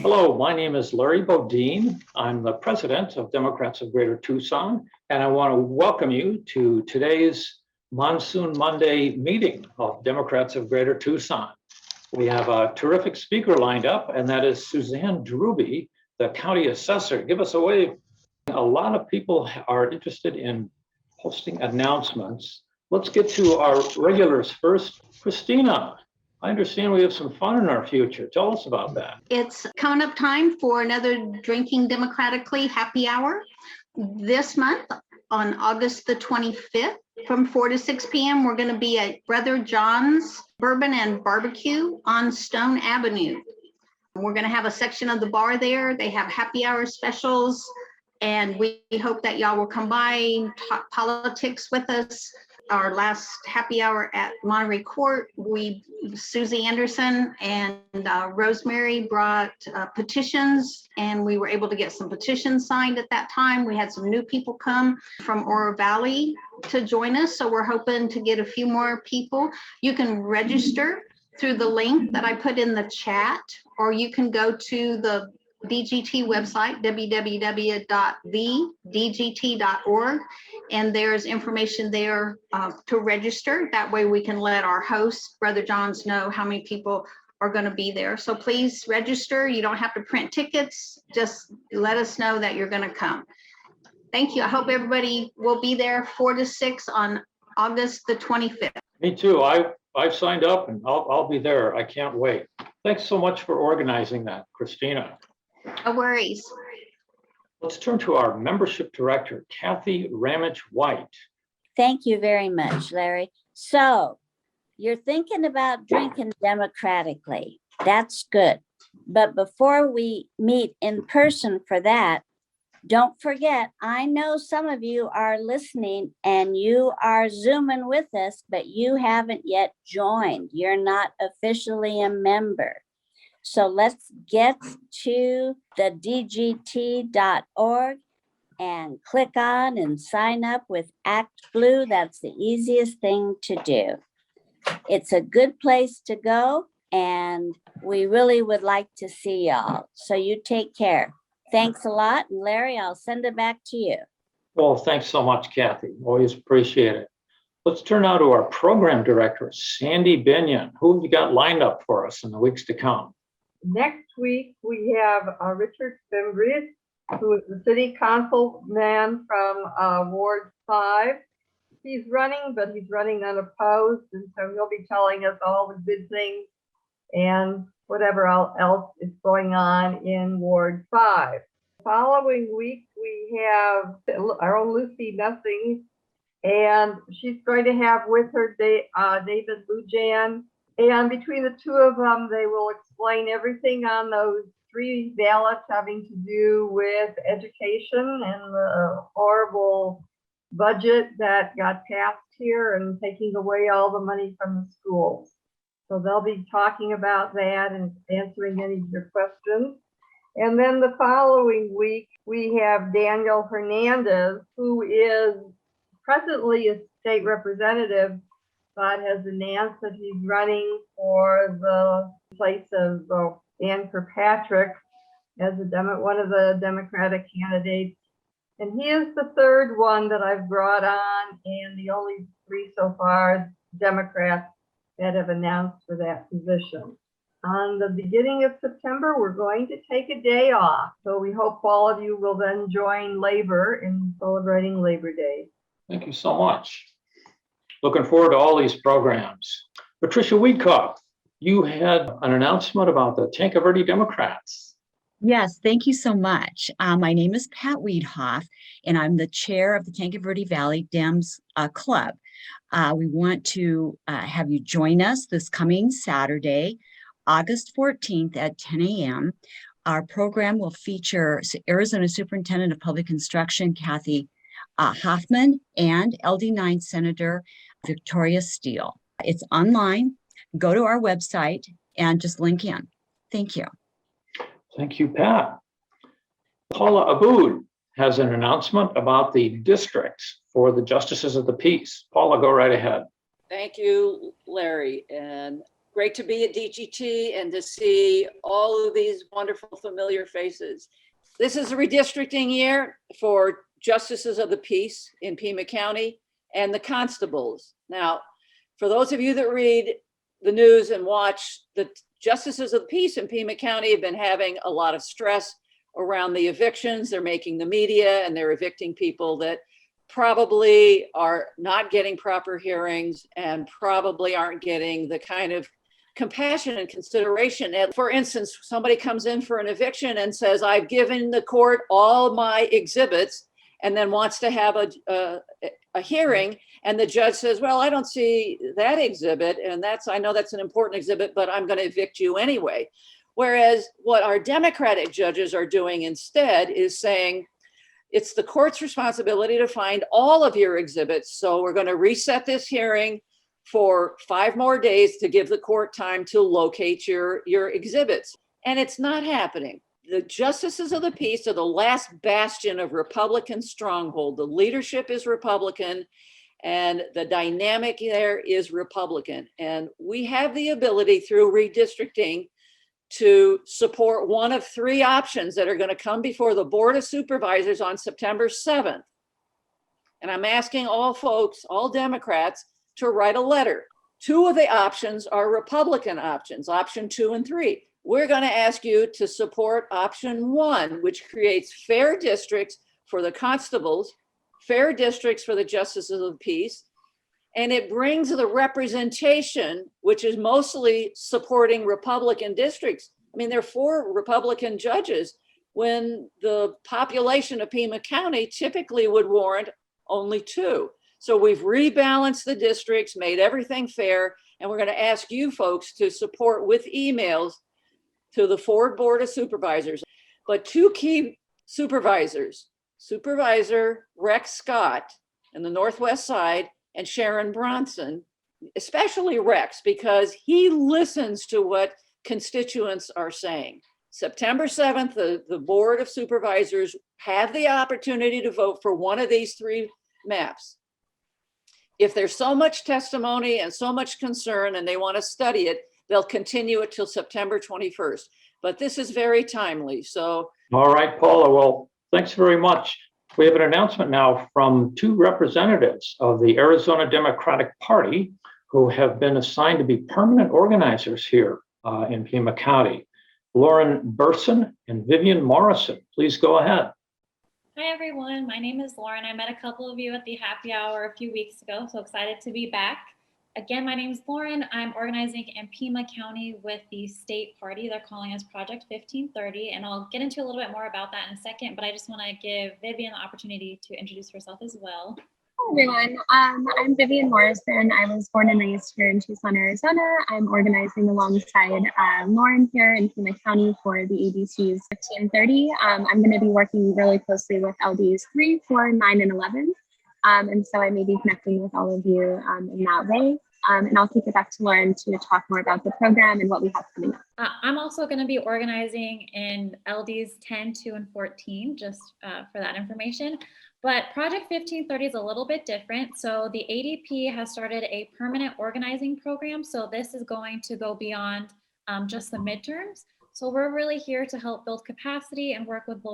Hello, my name is Larry Bodine. I'm the president of Democrats of Greater Tucson, and I want to welcome you to today's Monsoon Monday meeting of Democrats of Greater Tucson. We have a terrific speaker lined up, and that is Suzanne Droubie, the county assessor. Give us a wave. A lot of people are interested in posting announcements. Let's get to our regulars first. Christina, I understand we have some fun in our future. Tell us about that. It's coming up time for another Drinking Democratically happy hour. This month on August the 25th from 4 to 6 p.m. we're going to be at Brother John's Bourbon and Barbecue on Stone Avenue. We're going to have a section of the bar there. They have happy hour specials, and we hope that y'all will come by, talk politics with us. Our last happy hour at Monterey Court, Susie Anderson and Rosemary brought petitions, and we were able to get some petitions signed at that time. We had some new people come from Oro Valley to join us, so we're hoping to get a few more people. You can register through the link that I put in the chat, or you can go to the DGT website, www.thedgt.org, and there's information there to register. That way we can let our host, Brother Johns, know how many people are going to be there. So please register. You don't have to print tickets. Just let us know that you're going to come. Thank you. I hope everybody will be there 4 to 6 on August the 25th. Me too. I've signed up, and I'll be there. I can't wait. Thanks so much for organizing that, Christina. No worries. Let's turn to our membership director, Kathy Ramage-White. Thank you very much, Larry. So you're thinking about drinking democratically. That's good. But before we meet in person for that, don't forget, I know some of you are listening and you are Zooming with us, but you haven't yet joined. You're not officially a member. So let's get to the DGT.org and click on and sign up with Act Blue. That's the easiest thing to do. It's a good place to go, and we really would like to see y'all. So you take care. Thanks a lot. And Larry, I'll send it back to you. Well, thanks so much, Kathy. Always appreciate it. Let's turn now to our program director, Sandy Binion. Who have you got lined up for us in the weeks to come? Next week, we have Richard Fimbrid, who is the city councilman from Ward 5. He's running, but he's running unopposed, and so he'll be telling us all the good things and whatever else is going on in Ward 5. The following week, we have our own Lucy Messing, and she's going to have with her David Lujan. And between the two of them, they will explain everything on those 3 ballots having to do with education and the horrible budget that got passed here and taking away all the money from the schools. So they'll be talking about that and answering any of your questions. And then the following week, we have Daniel Hernandez, who is presently a state representative, but has announced that he's running for the place of Ann Kirkpatrick as one of the Democratic candidates. And he is the third one that I've brought on, and the only 3 so far Democrats that have announced for that position. On the beginning of September, we're going to take a day off. So we hope all of you will then join Labor in celebrating Labor Day. Thank you so much. Looking forward to all these programs. Patricia Weedcock, you had an announcement about the Tanque Verde Democrats. Yes, thank you so much. My name is Pat Weedhoff, and I'm the chair of the Tanque Verde Valley Dems Club. We want to have you join us this coming Saturday, August 14th at 10 a.m. Our program will feature Arizona Superintendent of Public Instruction, Kathy Hoffman, and LD9 Senator Victoria Steele. It's online. Go to our website and just link in. Thank you. Thank you, Pat. Paula Aboud has an announcement about the districts for the Justices of the Peace. Paula, go right ahead. Thank you, Larry. And great to be at DGT and to see all of these wonderful familiar faces. This is a redistricting year for justices of the peace in Pima County and the constables. Now, for those of you that read the news and watch, the justices of the peace in Pima County have been having a lot of stress around the evictions. They're making the media and they're evicting people that probably are not getting proper hearings and probably aren't getting the kind of compassion and consideration. And for instance, somebody comes in for an eviction and says, I've given the court all my exhibits, and then wants to have a hearing. And the judge says, well, I don't see that exhibit. And I know that's an important exhibit, but I'm going to evict you anyway. Whereas what our Democratic judges are doing instead is saying, it's the court's responsibility to find all of your exhibits. So we're going to reset this hearing for 5 more days to give the court time to locate your exhibits. And it's not happening. The justices of the peace are the last bastion of Republican stronghold. The leadership is Republican and the dynamic there is Republican. And we have the ability through redistricting to support one of 3 options that are going to come before the Board of Supervisors on September 7th. And I'm asking all folks, all Democrats, to write a letter. 2 of the options are Republican options, option 2 and 3. We're going to ask you to support option 1, which creates fair districts for the constables, fair districts for the justices of the peace, and it brings the representation, which is mostly supporting Republican districts. I mean, there are 4 Republican judges when the population of Pima County typically would warrant only 2. So we've rebalanced the districts, made everything fair, and we're going to ask you folks to support with emails to the Ford Board of Supervisors. But 2 key supervisors, Supervisor Rex Scott in the Northwest side and Sharon Bronson, especially Rex, because he listens to what constituents are saying. September 7th, the Board of Supervisors have the opportunity to vote for one of these 3 maps. If there's so much testimony and so much concern and they want to study it, they'll continue it till September 21st. But this is very timely, so. All right, Paula, well, thanks very much. We have an announcement now from 2 representatives of the Arizona Democratic Party who have been assigned to be permanent organizers here in Pima County. Lauren Burson and Vivian Morrison, please go ahead. Hi, everyone. My name is Lauren. I met a couple of you at the happy hour a few weeks ago, so excited to be back. Again, my name is Lauren. I'm organizing in Pima County with the state party. They're calling us Project 1530, and I'll get into a little bit more about that in a second, but I just want to give Vivian the opportunity to introduce herself as well. Hi, everyone. I'm Vivian Morrison. I was born and raised here in Tucson, Arizona. I'm organizing alongside Lauren here in Pima County for the ADC's 1530. I'm going to be working really closely with LDs 3, 4, 9, and 11. And so I may be connecting with all of you in that way. And I'll kick it back to Lauren to talk more about the program and what we have coming up. I'm also going to be organizing in LDs 10, 2, and 14, just for that information. But Project 1530 is a little bit different. So the ADP has started a permanent organizing program. So this is going to go beyond just the midterms. So we're really here to help build capacity and work with the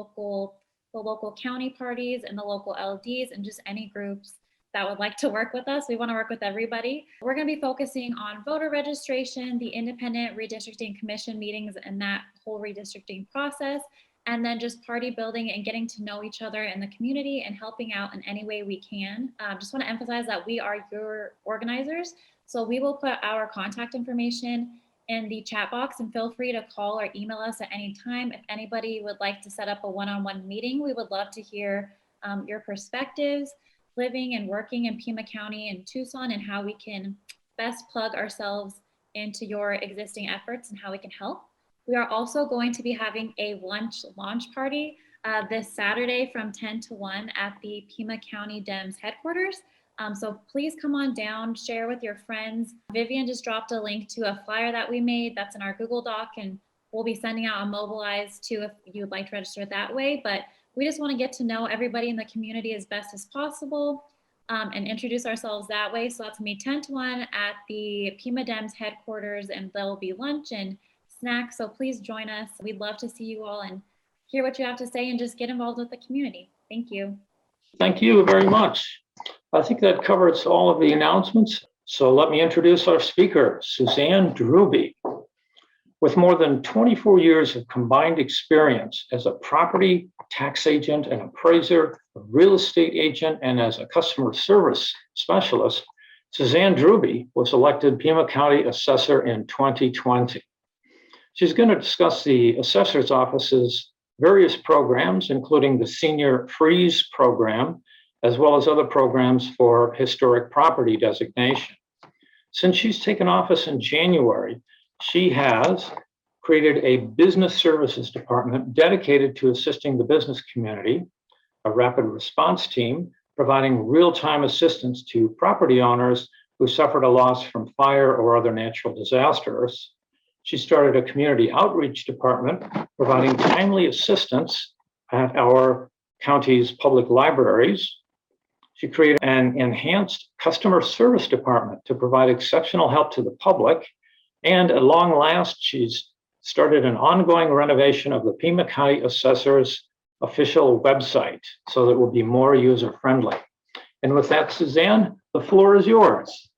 local county parties and the local LDs and just any groups that would like to work with us. We want to work with everybody. We're going to be focusing on voter registration, the independent redistricting commission meetings and that whole redistricting process, and then just party building and getting to know each other in the community and helping out in any way we can. Just want to emphasize that we are your organizers. So we will put our contact information in the chat box and feel free to call or email us at any time. If anybody would like to set up a one-on-one meeting, we would love to hear your perspectives living and working in Pima County and Tucson and how we can best plug ourselves into your existing efforts and how we can help. We are also going to be having a lunch launch party this Saturday from 10 to 1 at the Pima County Dems headquarters. So please come on down, share with your friends. Vivian just dropped a link to a flyer that we made that's in our Google Doc, and we'll be sending out a Mobilize too if you'd like to register that way. But we just want to get to know everybody in the community as best as possible. and introduce ourselves that way. So that's gonna be 10 to 1 at the Pima Dems headquarters, and there will be lunch and snacks. So please join us. We'd love to see you all and hear what you have to say and just get involved with the community. Thank you. Thank you very much. I think that covers all of the announcements. So let me introduce our speaker, Suzanne Droubie. With more than 24 years of combined experience as a property tax agent and appraiser, a real estate agent, and as a customer service specialist, Suzanne Droubie was elected Pima County Assessor in 2020. She's going to discuss the Assessor's Office's various programs, including the Senior Freeze Program, as well as other programs for historic property designation. Since she's taken office in January, she has created a business services department dedicated to assisting the business community, a rapid response team providing real-time assistance to property owners who suffered a loss from fire or other natural disasters. She started a community outreach department providing timely assistance at our county's public libraries. She created an enhanced customer service department to provide exceptional help to the public. And at long last, she's started an ongoing renovation of the Pima County Assessor's official website so that it will be more user-friendly. And with that, Suzanne, the floor is yours.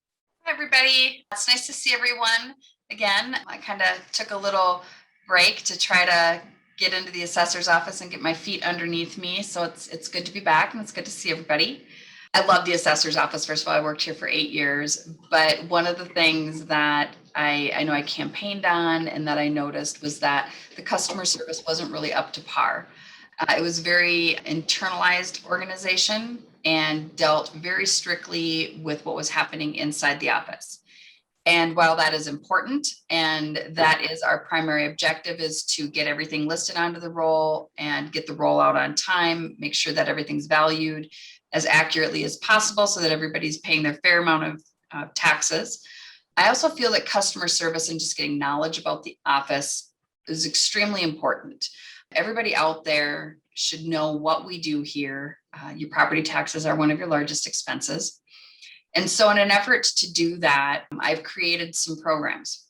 Hi, everybody. It's nice to see everyone again. I kind of took a little break to try to get into the assessor's office and get my feet underneath me. So it's good to be back and it's good to see everybody. I love the assessor's office. First of all, I worked here for 8 years, but one of the things that I know I campaigned on and that I noticed was that the customer service wasn't really up to par. It was very internalized organization and dealt very strictly with what was happening inside the office. And while that is important, and that is our primary objective, is to get everything listed onto the roll and get the roll out on time, make sure that everything's valued as accurately as possible so that everybody's paying their fair amount of taxes. I also feel that customer service and just getting knowledge about the office is extremely important. Everybody out there should know what we do here. Your property taxes are one of your largest expenses. And so in an effort to do that, I've created some programs.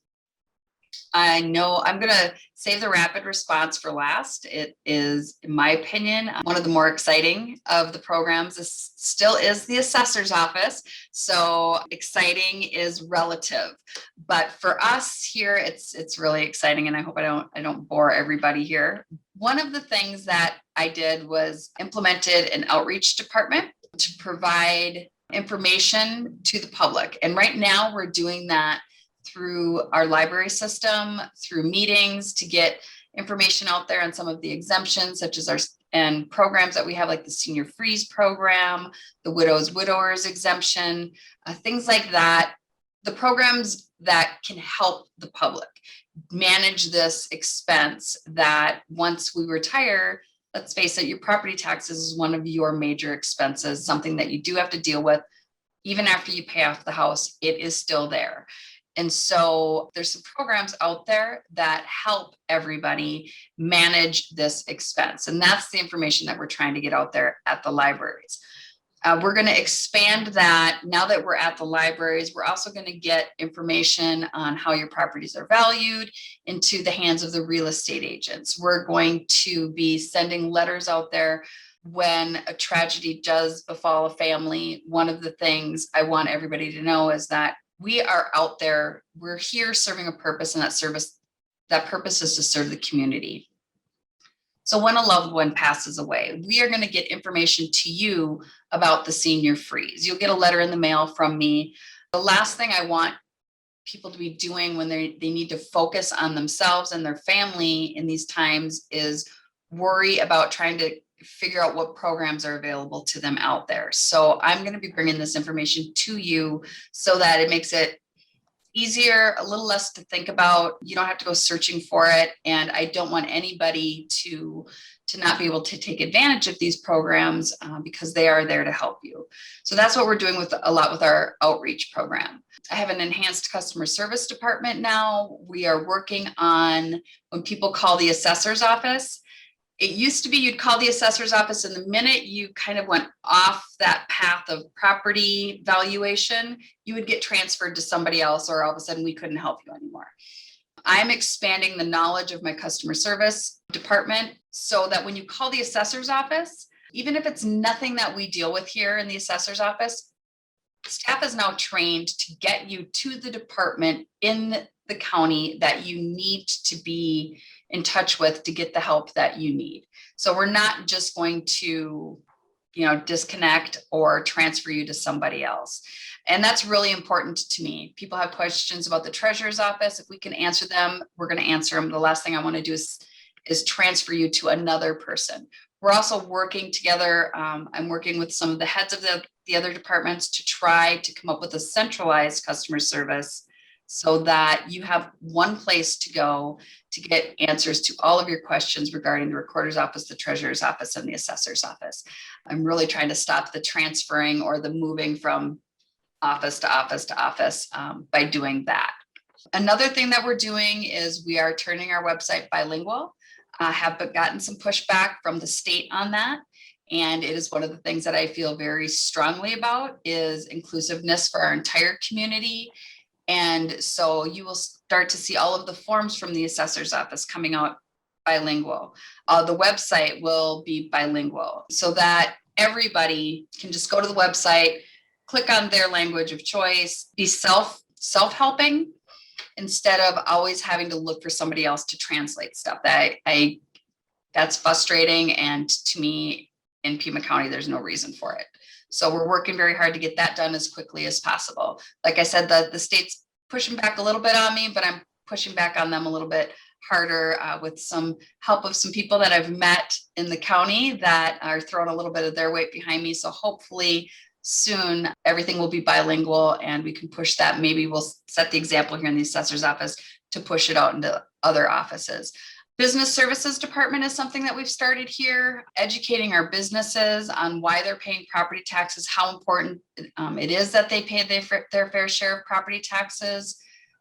I know I'm going to save the rapid response for last. It is, in my opinion, one of the more exciting of the programs. This still is the assessor's office. So exciting is relative. But for us here, it's really exciting. And I hope I don't bore everybody here. One of the things that I did was implemented an outreach department to provide information to the public. And right now we're doing that through our library system, through meetings to get information out there on some of the exemptions, such as our and programs that we have, like the Senior Freeze Program, the Widowers exemption, things like that. The programs that can help the public manage this expense that once we retire, let's face it, your property taxes is one of your major expenses, something that you do have to deal with. Even after you pay off the house, it is still there. And so there's some programs out there that help everybody manage this expense. And that's the information that we're trying to get out there at the libraries. We're going to expand that. Now that we're at the libraries, we're also going to get information on how your properties are valued into the hands of the real estate agents. We're going to be sending letters out there when a tragedy does befall a family. One of the things I want everybody to know is that we are out there, we're here serving a purpose, and that purpose is to serve the community. So when a loved one passes away, we are going to get information to you about the Senior Freeze. You'll get a letter in the mail from me. The last thing I want people to be doing when they need to focus on themselves and their family in these times is worry about trying to figure out what programs are available to them out there. So I'm going to be bringing this information to you so that it makes it easier, a little less to think about. You don't have to go searching for it. And I don't want anybody to not be able to take advantage of these programs because they are there to help you. So that's what we're doing a lot with our outreach program. I have an enhanced customer service department now. We are working on when people call the assessor's office, It used to be you'd call the assessor's office, and the minute you kind of went off that path of property valuation, you would get transferred to somebody else, or all of a sudden we couldn't help you anymore. I'm expanding the knowledge of my customer service department so that when you call the assessor's office, even if it's nothing that we deal with here in the assessor's office, staff is now trained to get you to the department in the county that you need to be in touch with to get the help that you need. So we're not just going to, disconnect or transfer you to somebody else. And that's really important to me. People have questions about the treasurer's office. If we can answer them, we're going to answer them. The last thing I want to do is transfer you to another person. We're also working together. I'm working with some of the heads of the other departments to try to come up with a centralized customer service so that you have one place to go to get answers to all of your questions regarding the recorder's office, the treasurer's office, and the assessor's office. I'm really trying to stop the transferring or the moving from office to office to office by doing that. Another thing that we're doing is we are turning our website bilingual. I have gotten some pushback from the state on that. And it is one of the things that I feel very strongly about is inclusiveness for our entire community. And so you will start to see all of the forms from the assessor's office coming out bilingual. The website will be bilingual so that everybody can just go to the website, click on their language of choice, be self-helping instead of always having to look for somebody else to translate stuff. That's frustrating. And to me, in Pima County, there's no reason for it. So we're working very hard to get that done as quickly as possible. Like I said, the state's pushing back a little bit on me, but I'm pushing back on them a little bit harder with some help of some people that I've met in the county that are throwing a little bit of their weight behind me. So hopefully soon everything will be bilingual and we can push that. Maybe we'll set the example here in the assessor's office to push it out into other offices. Business services department is something that we've started here, educating our businesses on why they're paying property taxes, how important it is that they pay their fair share of property taxes.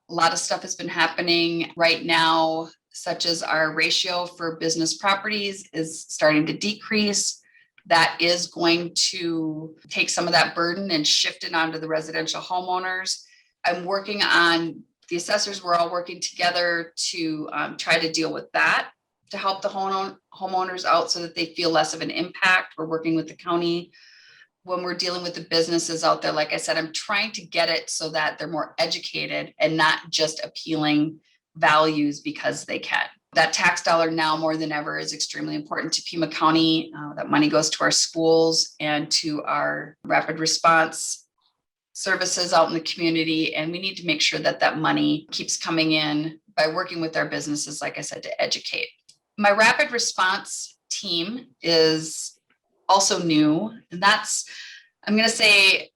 A lot of stuff has been happening right now, such as our ratio for business properties is starting to decrease. That is going to take some of that burden and shift it onto the residential homeowners. I'm working on the assessors, we're all working together to try to deal with that, to help the homeowners out so that they feel less of an impact. We're working with the county. When we're dealing with the businesses out there, like I said, I'm trying to get it so that they're more educated and not just appealing values because they can. That tax dollar now more than ever is extremely important to Pima County. That money goes to our schools and to our rapid response services out in the community. And we need to make sure that that money keeps coming in by working with our businesses, like I said, to educate. My rapid response team is also new. And that's, I'm going to say,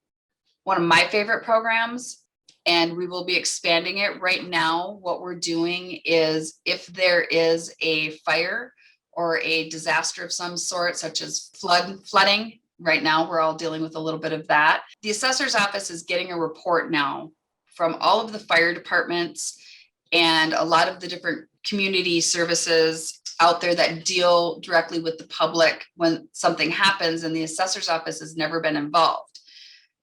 one of my favorite programs. And we will be expanding it. Right now, what we're doing is if there is a fire or a disaster of some sort, such as flooding, right now, we're all dealing with a little bit of that. The assessor's office is getting a report now from all of the fire departments and a lot of the different community services out there that deal directly with the public when something happens, and the assessor's office has never been involved.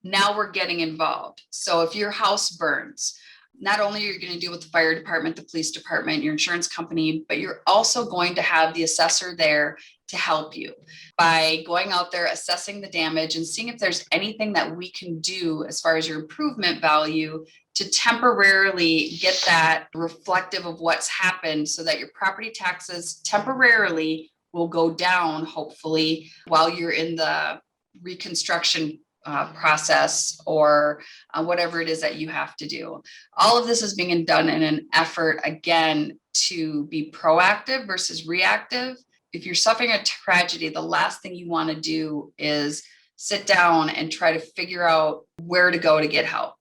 Now we're getting involved. So if your house burns, not only are you going to deal with the fire department, the police department, your insurance company, but you're also going to have the assessor there to help you by going out there, assessing the damage and seeing if there's anything that we can do as far as your improvement value to temporarily get that reflective of what's happened so that your property taxes temporarily will go down, hopefully, while you're in the reconstruction process or whatever it is that you have to do. All of this is being done in an effort, again, to be proactive versus reactive. If you're suffering a tragedy, the last thing you want to do is sit down and try to figure out where to go to get help.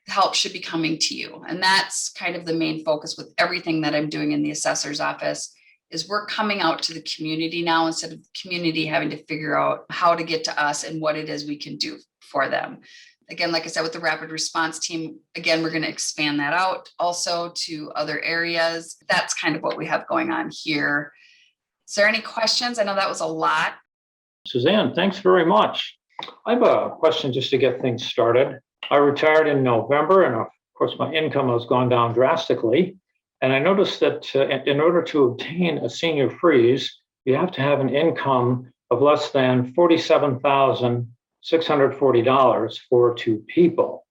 Help should be coming to you. And that's kind of the main focus with everything that I'm doing in the assessor's office is we're coming out to the community now instead of the community having to figure out how to get to us and what it is we can do for them. Again, like I said, with the rapid response team, again, we're going to expand that out also to other areas. That's kind of what we have going on here. Is there any questions? I know that was a lot. Suzanne, thanks very much. I have a question just to get things started. I retired in November, and of course, my income has gone down drastically. And I noticed that in order to obtain a senior freeze, you have to have an income of less than $47,640 for two people.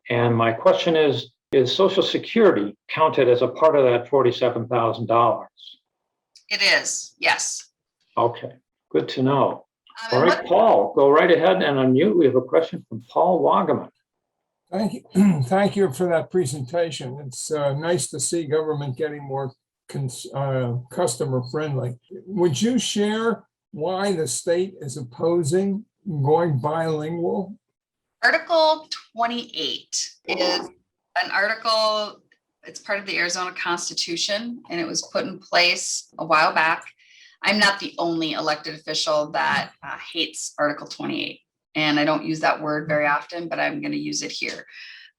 And my question is Social Security counted as a part of that $47,000? It is, yes. Okay, good to know. All And right, Paul, go right ahead and unmute. We have a question from Paul Wagaman. Thank you. Thank you for that presentation. It's nice to see government getting more customer friendly. Would you share why the state is opposing going bilingual? Article 28 is an article, it's part of the Arizona Constitution, and it was put in place a while back. I'm not the only elected official that hates Article 28. And I don't use that word very often, but I'm going to use it here.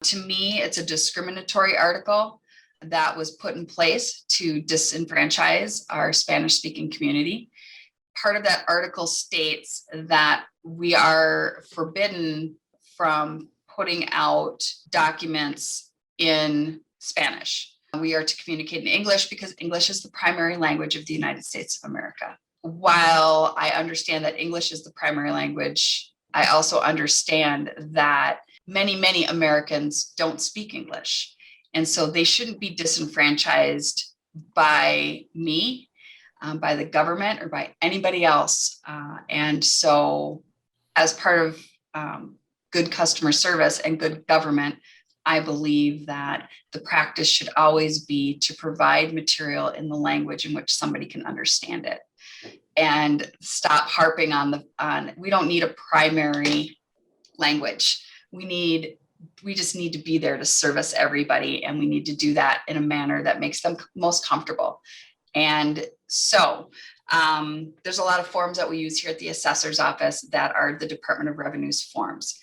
To me, it's a discriminatory article that was put in place to disenfranchise our Spanish-speaking community. Part of that article states that we are forbidden from putting out documents in Spanish. We are to communicate in English because English is the primary language of the United States of America. While I understand that English is the primary language, I also understand that many Americans don't speak English. And so they shouldn't be disenfranchised by me, by the government, or by anybody else. And so as part of good customer service and good government, I believe that the practice should always be to provide material in the language in which somebody can understand it. And stop harping on we don't need a primary language. We just need to be there to service everybody, and we need to do that in a manner that makes them most comfortable. And so there's a lot of forms that we use here at the assessor's office that are the Department of Revenue's forms.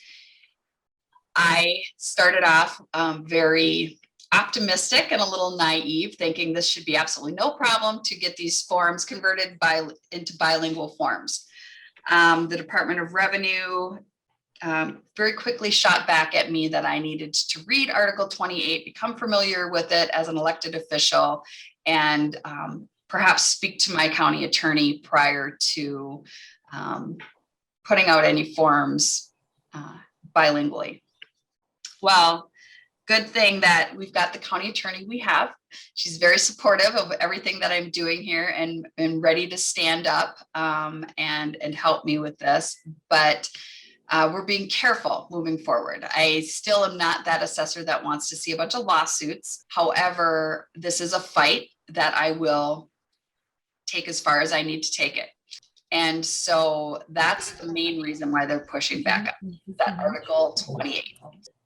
I started off very optimistic and a little naive, thinking this should be absolutely no problem to get these forms converted into bilingual forms. The Department of Revenue very quickly shot back at me that I needed to read Article 28, become familiar with it as an elected official, and perhaps speak to my county attorney prior to putting out any forms bilingually. Well, good thing that we've got the county attorney we have. She's very supportive of everything that I'm doing here and ready to stand up and help me with this. But we're being careful moving forward. I still am not that assessor that wants to see a bunch of lawsuits. However, this is a fight that I will take as far as I need to take it. And so that's the main reason why they're pushing back up that Article 28.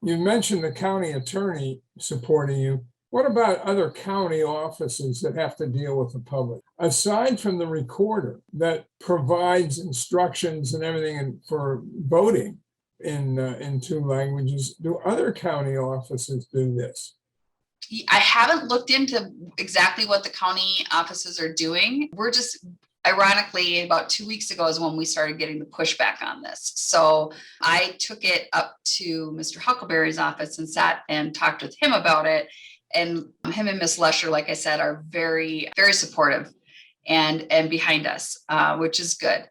You mentioned the county attorney supporting you. What about other county offices that have to deal with the public? Aside from the recorder that provides instructions and everything for voting in two languages, do other county offices do this? I haven't looked into exactly what the county offices are doing. We're just, ironically, about 2 weeks ago is when we started getting the pushback on this. So I took it up to Mr. Huckleberry's office and sat and talked with him about it. And him and Miss Lesher, like I said, are very, very supportive and behind us, which is good.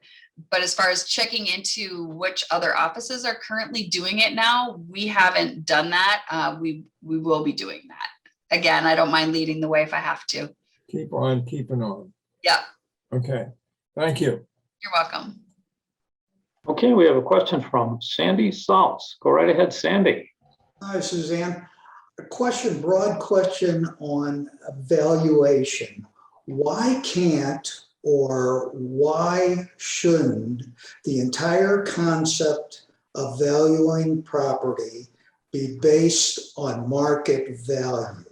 But as far as checking into which other offices are currently doing it now, we haven't done that. We will be doing that. Again, I don't mind leading the way if I have to. Keep on keeping on. Yeah. Okay, thank you. You're welcome. Okay, we have a question from Sandy Saltz. Go right ahead, Sandy. Hi, Suzanne. A question, broad question on valuation. Why can't or why shouldn't the entire concept of valuing property be based on market value?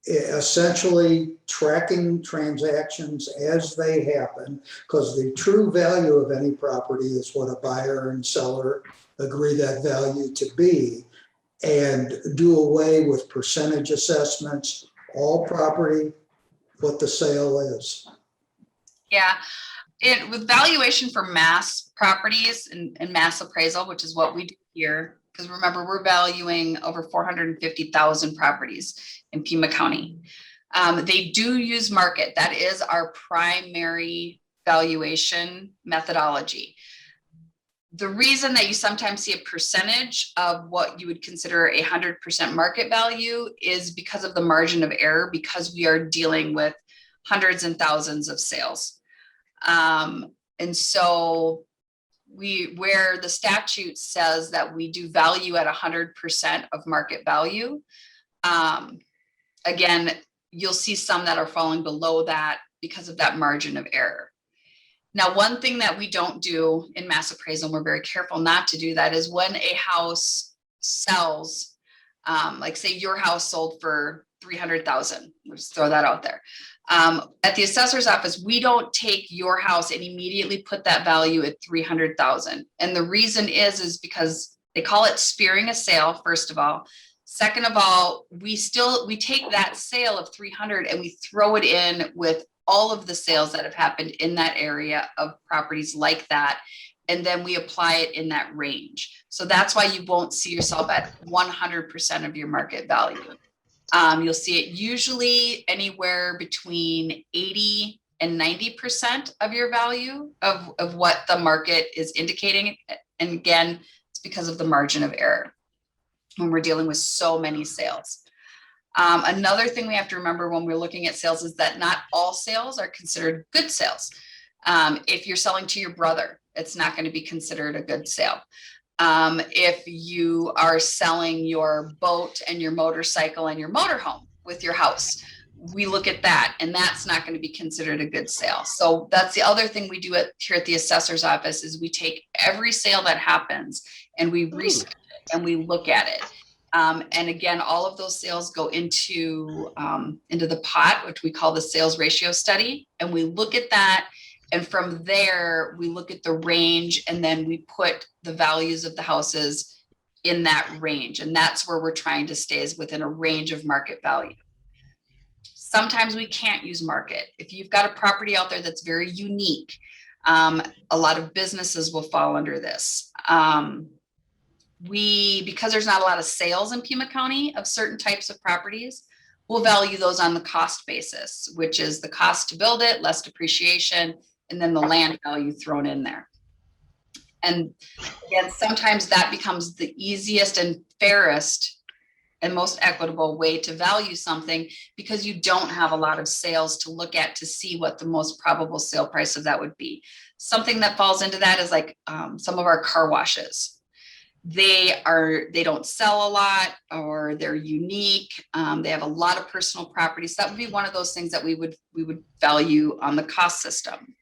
Essentially tracking transactions as they happen, because the true value of any property is what a buyer and seller agree that value to be, and do away with percentage assessments, all property, what the sale is. Yeah. With valuation for mass properties and mass appraisal, which is what we do here, because remember, we're valuing over 450,000 properties in Pima County. They do use market. That is our primary valuation methodology. The reason that you sometimes see a percentage of what you would consider 100% market value is because of the margin of error, because we are dealing with hundreds and thousands of sales. And so where the statute says that we do value at 100% of market value, again, you'll see some that are falling below that because of that margin of error. Now, one thing that we don't do in mass appraisal, and we're very careful not to do that, is when a house sells, like say your house sold for 300,000, let's throw that out there. At the assessor's office, we don't take your house and immediately put that value at 300,000. And the reason is because they call it spearing a sale, first of all. Second of all, we take that sale of 300 and we throw it in with all of the sales that have happened in that area of properties like that. And then we apply it in that range. So that's why you won't see yourself at 100% of your market value. You'll see it usually anywhere between 80 and 90% of your value of what the market is indicating. And again, it's because of the margin of error when we're dealing with so many sales. Another thing we have to remember when we're looking at sales is that not all sales are considered good sales. If you're selling to your brother, it's not going to be considered a good sale. If you are selling your boat and your motorcycle and your motorhome with your house, we look at that and that's not going to be considered a good sale. So that's the other thing we do here at the assessor's office is we take every sale that happens and we research it and we look at it. And again, all of those sales go into the pot, which we call the sales ratio study. And we look at that. And from there, we look at the range and then we put the values of the houses in that range. And that's where we're trying to stay, is within a range of market value. Sometimes we can't use market. If you've got a property out there that's very unique, a lot of businesses will fall under this. Because there's not a lot of sales in Pima County of certain types of properties, we'll value those on the cost basis, which is the cost to build it, less depreciation, and then the land value thrown in there. And again, sometimes that becomes the easiest and fairest and most equitable way to value something because you don't have a lot of sales to look at to see what the most probable sale price of that would be. Something that falls into that is like some of our car washes. They don't sell a lot, or they're unique. They have a lot of personal properties. That would be one of those things that we would value on the cost system.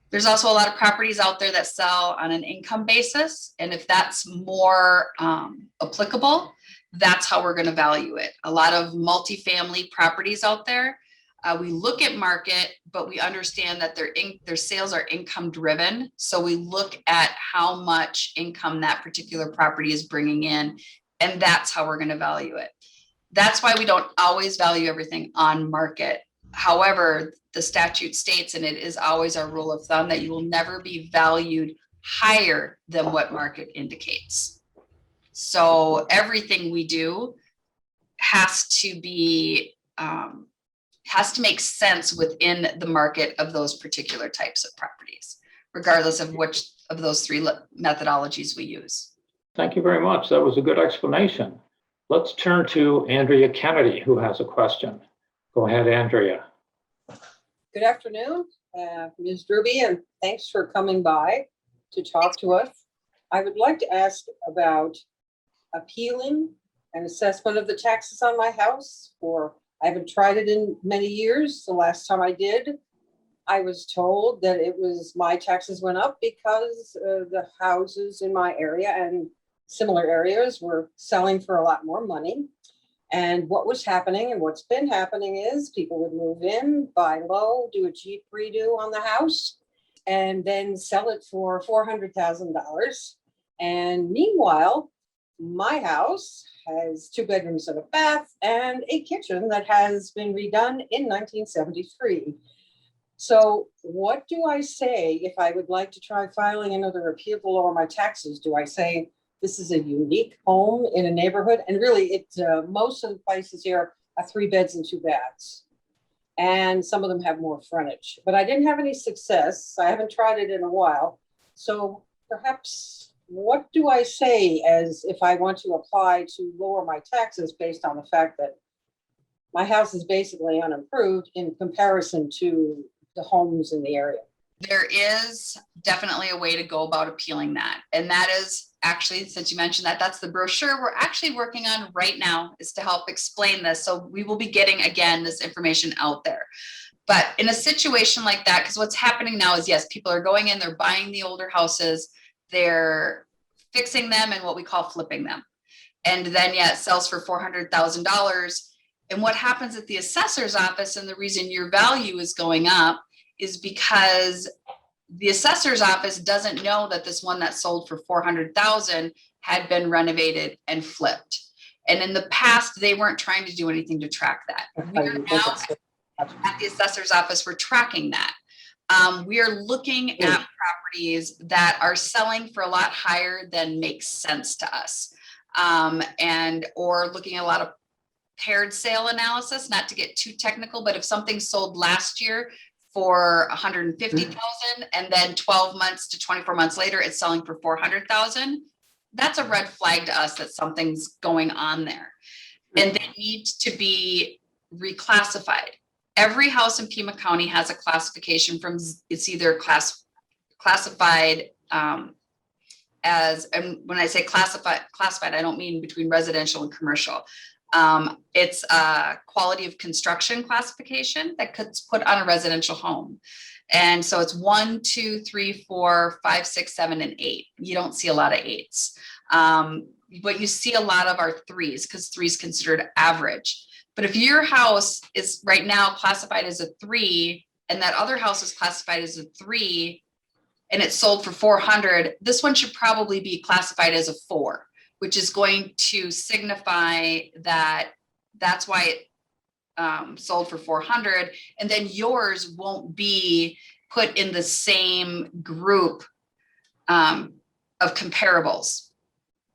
There's also a lot of properties out there that sell on an income basis. And if that's more applicable, that's how we're going to value it. A lot of multifamily properties out there, we look at market, but we understand that their sales are income driven. So we look at how much income that particular property is bringing in, and that's how we're going to value it. That's why we don't always value everything on market. However, the statute states, and it is always our rule of thumb, that you will never be valued higher than what market indicates. So everything we do has to make sense within the market of those particular types of properties, regardless of which of those three methodologies we use. Thank you very much. That was a good explanation. Let's turn to Andrea Kennedy, who has a question. Go ahead, Andrea. Good afternoon, Ms. Droubie, and thanks for coming by to talk to us. I would like to ask about appealing an assessment of the taxes on my house. I haven't tried it in many years. The last time I did, I was told that it was my taxes went up because the houses in my area and similar areas were selling for a lot more money. And what was happening and what's been happening is people would move in, buy low, do a Jeep redo on the house, and then sell it for $400,000. And meanwhile, my house has 2 bedrooms and a bath and a kitchen that has been redone in 1973. So what do I say if I would like to try filing another appeal to lower my taxes? Do I say this is a unique home in a neighborhood? And really, most of the places here are 3 beds and 2 baths. And some of them have more frontage, but I didn't have any success. I haven't tried it in a while. So perhaps, what do I say as if I want to apply to lower my taxes based on the fact that my house is basically unimproved in comparison to the homes in the area? There is definitely a way to go about appealing that. And that is actually, since you mentioned that, that's the brochure we're actually working on right now, is to help explain this. So we will be getting, again, this information out there. But in a situation like that, because what's happening now is, yes, people are going in, they're buying the older houses, they're fixing them and what we call flipping them. And then, yeah, it sells for $400,000. And what happens at the assessor's office, and the reason your value is going up, is because the assessor's office doesn't know that this one that sold for $400,000 had been renovated and flipped. And in the past, they weren't trying to do anything to track that. We are now at the assessor's office, we're tracking that. We are looking at properties that are selling for a lot higher than makes sense to us. Or looking at a lot of paired sale analysis, not to get too technical, but if something sold last year for 150,000 and then 12 months to 24 months later, it's selling for 400,000, that's a red flag to us that something's going on there. And they need to be reclassified. Every house in Pima County has a classification from, it's either classified as, and when I say classified, I don't mean between residential and commercial. It's a quality of construction classification that could put on a residential home. And so it's 1, 2, 3, 4, 5, 6, 7, and 8. You don't see a lot of 8s. But you see a lot of are 3s, because 3 is considered average. But if your house is right now classified as a 3, and that other house is classified as a 3, and it's sold for 400, this one should probably be classified as a 4. Which is going to signify that that's why it sold for 400, and then yours won't be put in the same group of comparables,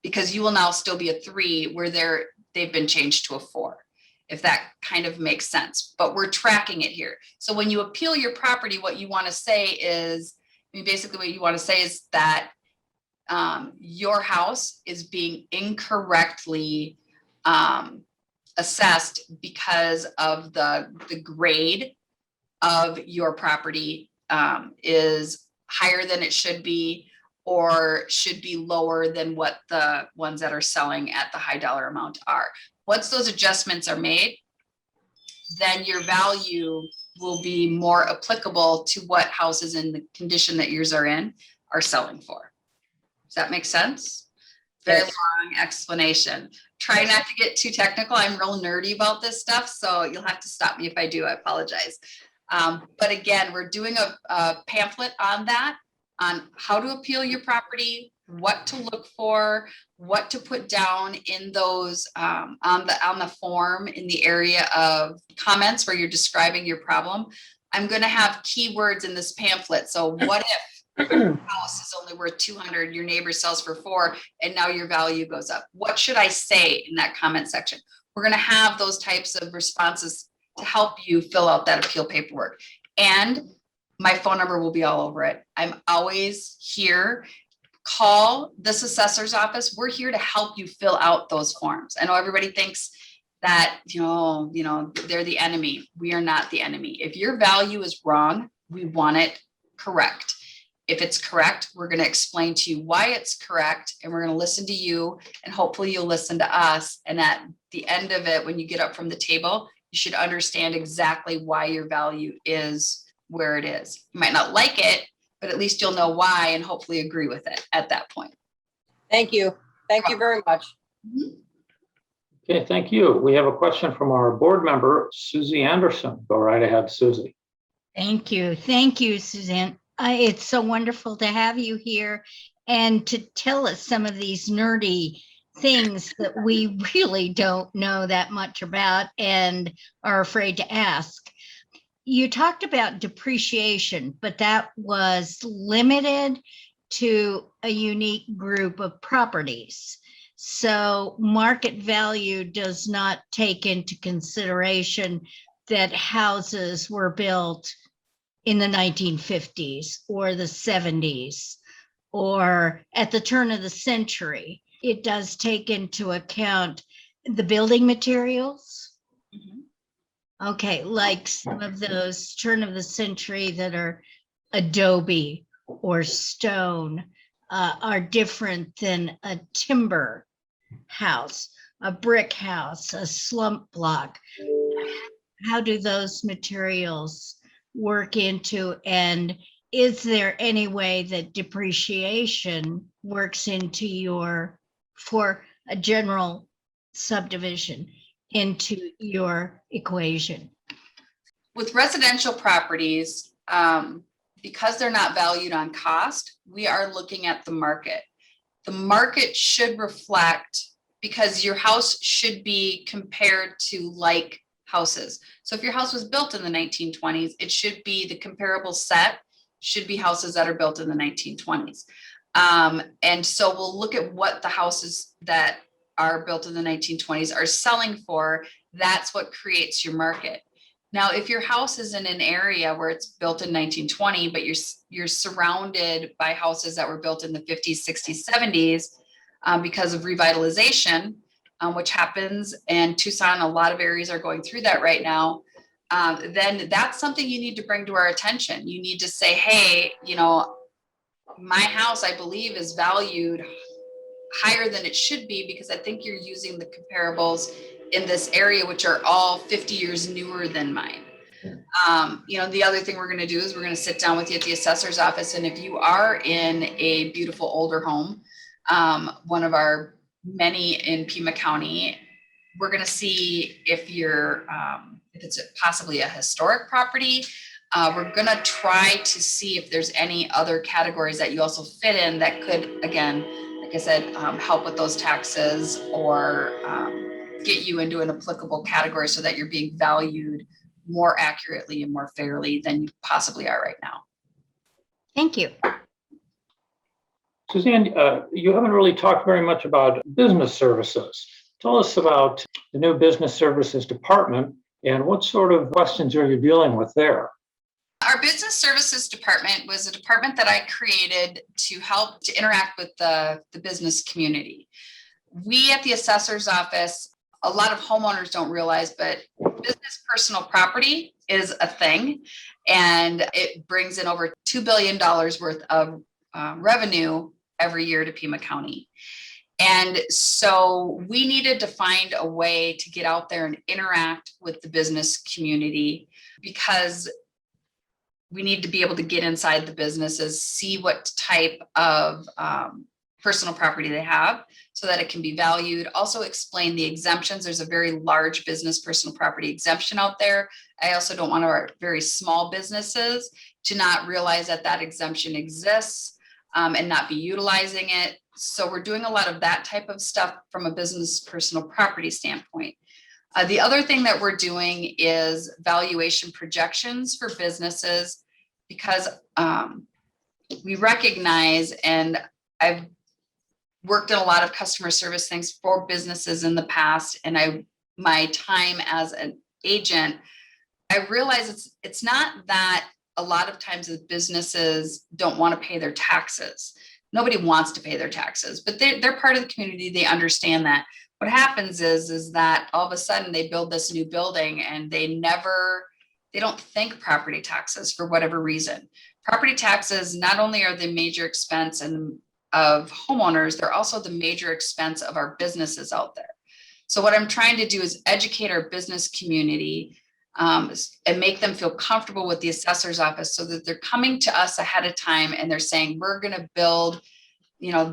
because you will now still be a 3 where they've been changed to a 4, if that kind of makes sense. But we're tracking it here. So when you appeal your property, what you want to say is, basically what you want to say is that your house is being incorrectly assessed because of the grade of your property is higher than it should be, or should be lower than what the ones that are selling at the high dollar amount are. Once those adjustments are made, then your value will be more applicable to what houses in the condition that yours are in are selling for. Does that make sense? Very long explanation. Try not to get too technical. I'm real nerdy about this stuff, so you'll have to stop me if I do. I apologize. But again, we're doing a pamphlet on that, on how to appeal your property, what to look for, what to put down in those on the form in the area of comments where you're describing your problem. I'm going to have keywords in this pamphlet. So what if your house is only worth 200, your neighbor sells for 4, and now your value goes up? What should I say in that comment section? We're going to have those types of responses to help you fill out that appeal paperwork. And my phone number will be all over it. I'm always here. Call this assessor's office. We're here to help you fill out those forms. I know everybody thinks that, they're the enemy. We are not the enemy. If your value is wrong, we want it correct. If it's correct, we're going to explain to you why it's correct, and we're going to listen to you, and hopefully you'll listen to us. And at the end of it, when you get up from the table, you should understand exactly why your value is where it is. You might not like it, but at least you'll know why, and hopefully agree with it at that point. Thank you. Thank you very much. Okay, thank you. We have a question from our board member, Susie Anderson. Go right ahead, Susie. Thank you. Thank you, Suzanne. It's so wonderful to have you here and to tell us some of these nerdy things that we really don't know that much about and are afraid to ask. you talked about depreciation, but that was limited to a unique group of properties. So market value does not take into consideration that houses were built in the 1950s or the 70s or at the turn of the century. It does take into account the building materials. Okay, like some of those turn of the century that are adobe or stone are different than a timber house, a brick house, a slump block. How do those materials work into, and is there any way that depreciation works into your, for a general subdivision, into your equation? With residential properties, because they're not valued on cost, we are looking at the market. The market should reflect, because your house should be compared to like houses. So if your house was built in the 1920s, it should be, the comparable set should be houses that are built in the 1920s. And so we'll look at what the houses that are built in the 1920s are selling for. That's what creates your market. Now, if your house is in an area where it's built in 1920, but you're surrounded by houses that were built in the 50s, 60s, 70s, because of revitalization, which happens, and Tucson, a lot of areas are going through that right now, then that's something you need to bring to our attention. You need to say, hey, you know, my house, I believe, is valued higher than it should be because I think you're using the comparables in this area, which are all 50 years newer than mine. You know, the other thing we're going to do is we're going to sit down with you at the assessor's office. And if you are in a beautiful older home, one of our many in Pima County, we're going to see if you're, if it's possibly a historic property. We're going to try to see if there's any other categories that you also fit in that could, again, like I said, help with those taxes or get you into an applicable category so that you're being valued more accurately and more fairly than you possibly are right now. Thank you. Suzanne, you haven't really talked very much about business services. Tell us about the new business services department and what sort of questions are you dealing with there? Our business services department was a department that I created to help to interact with the business community. We at the assessor's office, a lot of homeowners don't realize, but business personal property is a thing, and it brings in over $2 billion worth of revenue every year to Pima County. And so we needed to find a way to get out there and interact with the business community, because we need to be able to get inside the businesses, see what type of personal property they have so that it can be valued. Also explain the exemptions. There's a very large business personal property exemption out there. I also don't want our very small businesses to not realize that that exemption exists and not be utilizing it. So we're doing a lot of that type of stuff from a business personal property standpoint. The other thing that we're doing is valuation projections for businesses, because we recognize, and I've worked in a lot of customer service things for businesses in the past, and my time as an agent, I realize it's not that a lot of times the businesses don't want to pay their taxes. Nobody wants to pay their taxes, but they're part of the community. They understand that. What happens is that all of a sudden they build this new building and they don't think property taxes for whatever reason. Property taxes, not only are the major expense of homeowners, they're also the major expense of our businesses out there. So what I'm trying to do is educate our business community and make them feel comfortable with the assessor's office so that they're coming to us ahead of time and they're saying, we're going to build,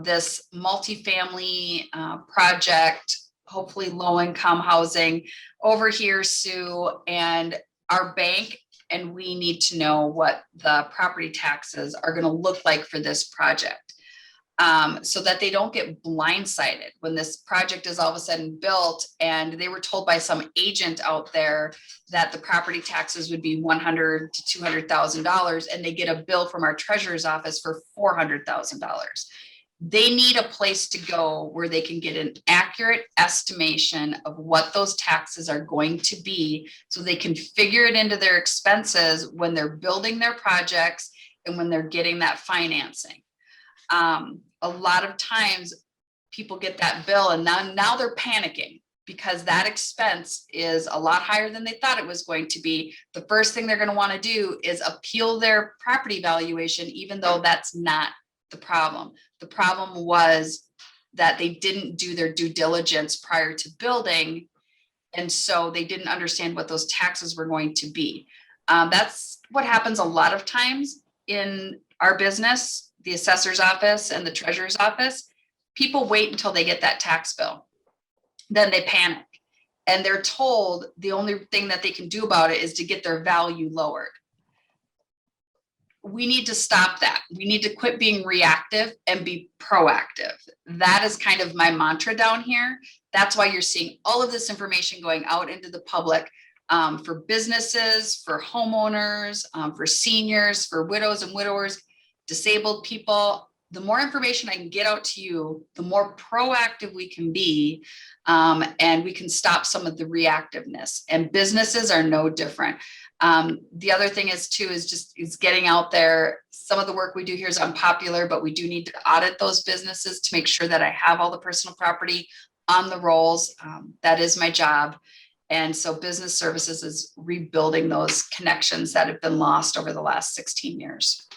this multifamily project, hopefully low income housing over here, Sue, and our bank, and we need to know what the property taxes are going to look like for this project. so that they don't get blindsided when this project is all of a sudden built and they were told by some agent out there that the property taxes would be $100,000 to $200,000 and they get a bill from our treasurer's office for $400,000. They need a place to go where they can get an accurate estimation of what those taxes are going to be so they can figure it into their expenses when they're building their projects and when they're getting that financing. A lot of times people get that bill and now they're panicking because that expense is a lot higher than they thought it was going to be. The first thing they're going to want to do is appeal their property valuation, even though that's not the problem. The problem was that they didn't do their due diligence prior to building. And so they didn't understand what those taxes were going to be. That's what happens a lot of times in our business, the assessor's office and the treasurer's office. People wait until they get that tax bill. Then they panic and they're told the only thing that they can do about it is to get their value lowered. We need to stop that. We need to quit being reactive and be proactive. That is kind of my mantra down here. That's why you're seeing all of this information going out into the public for businesses, for homeowners, for seniors, for widows and widowers, disabled people. The more information I can get out to you, the more proactive we can be, and we can stop some of the reactiveness. And businesses are no different. The other thing is getting out there. Some of the work we do here is unpopular, but we do need to audit those businesses to make sure that I have all the personal property on the rolls. That is my job. And so business services is rebuilding those connections that have been lost over the last 16 years.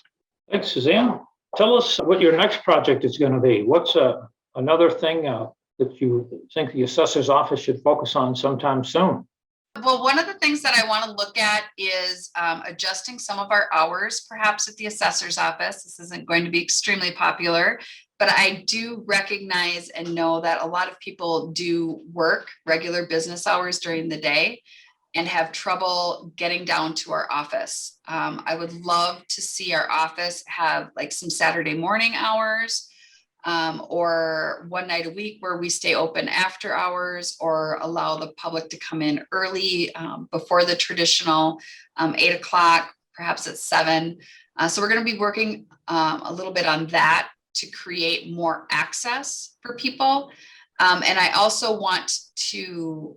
Thanks, Suzanne. Tell us what your next project is going to be. What's another thing that you think the assessor's office should focus on sometime soon? Well, one of the things that I want to look at is adjusting some of our hours, perhaps at the assessor's office. This isn't going to be extremely popular, but I do recognize and know that a lot of people do work regular business hours during the day and have trouble getting down to our office. I would love to see our office have like some Saturday morning hours or one night a week where we stay open after hours or allow the public to come in early before the traditional 8 o'clock, perhaps at 7. So we're going to be working a little bit on that to create more access for people. And I also want to,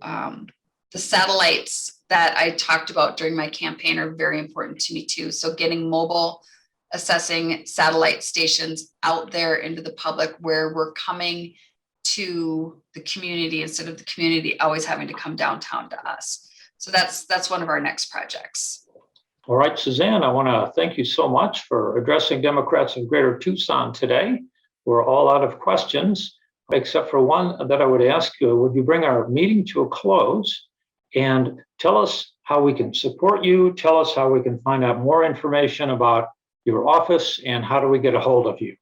the satellites that I talked about during my campaign are very important to me too. So getting mobile assessing satellite stations out there into the public where we're coming to the community instead of the community always having to come downtown to us. So that's one of our next projects. All right, Suzanne, I want to thank you so much for addressing Democrats of Greater Tucson today. We're all out of questions, except for one that I would ask you. Would you bring our meeting to a close and tell us how we can support you? Tell us how we can find out more information about your office and how do we get a hold of you?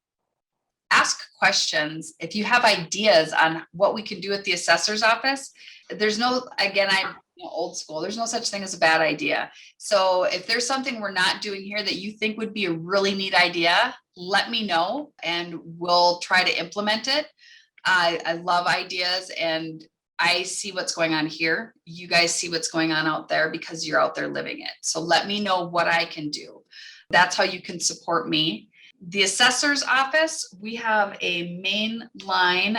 Ask questions. If you have ideas on what we can do at the assessor's office, there's no, again, I'm old school. There's no such thing as a bad idea. So if there's something we're not doing here that you think would be a really neat idea, let me know and we'll try to implement it. I love ideas and I see what's going on here. You guys see what's going on out there because you're out there living it. So let me know what I can do. That's how you can support me. The assessor's office, we have a main line,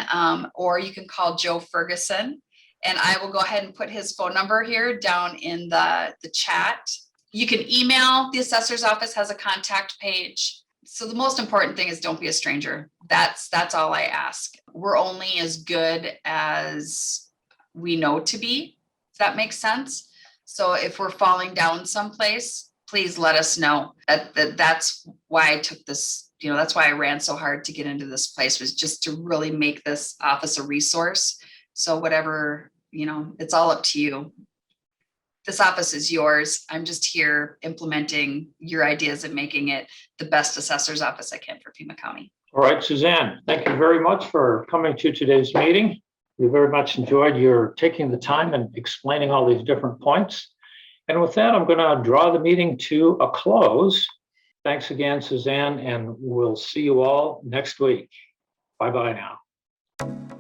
or you can call Joe Ferguson. And I will go ahead and put his phone number here down in the chat. You can email. The assessor's office has a contact page. So the most important thing is don't be a stranger. That's all I ask. We're only as good as we know to be, if that makes sense. So if we're falling down someplace, please let us know. That's why I took this, that's why I ran so hard to get into this place, was just to really make this office a resource. So whatever, it's all up to you. This office is yours. I'm just here implementing your ideas and making it the best assessor's office I can for Pima County. All right, Suzanne, thank you very much for coming to today's meeting. We very much enjoyed your taking the time and explaining all these different points. And with that, I'm going to draw the meeting to a close. Thanks again, Suzanne, and we'll see you all next week. Bye-bye now.